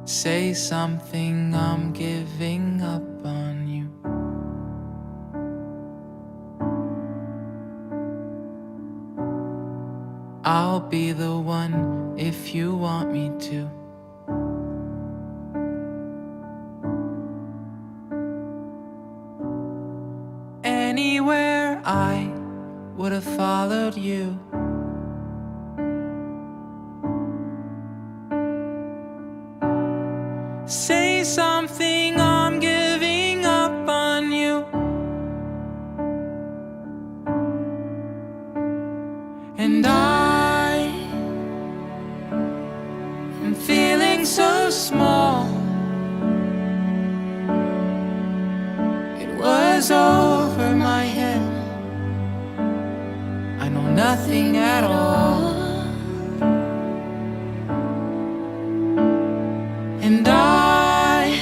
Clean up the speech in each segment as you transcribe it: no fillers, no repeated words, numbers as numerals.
Say something, I'm giving up on you. I'll be the one if you want me to. Anywhere I would have followed you. Say something, I'm giving up on you. And I am feeling so small. It was over my head. I know nothing at all. And I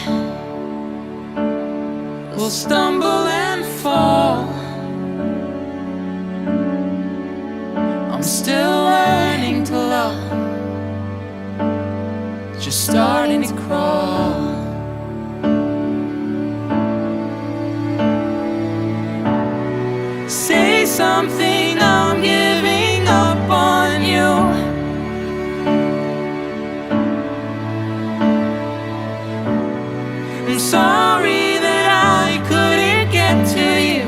will stumble and fall. I'm still learning to love, just starting to crawl. Say something, I'm giving up on you. I'm sorry that I couldn't get to you.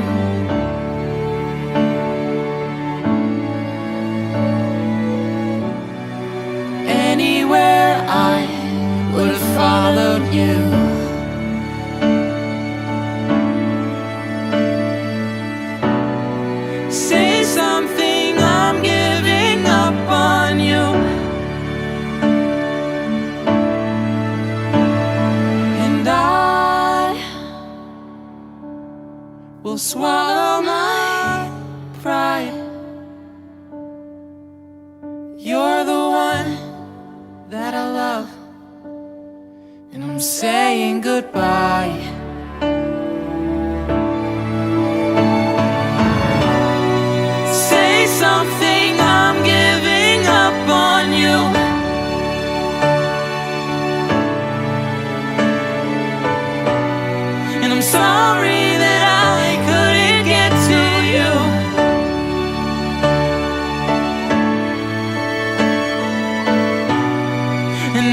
Anywhere I would have followed you. Say something, I'm giving up on you. And I will swallow my pride. You're the one that I love, and I'm saying goodbye. Say something, I'm giving up on you. And I'm sorry that I couldn't get to you. And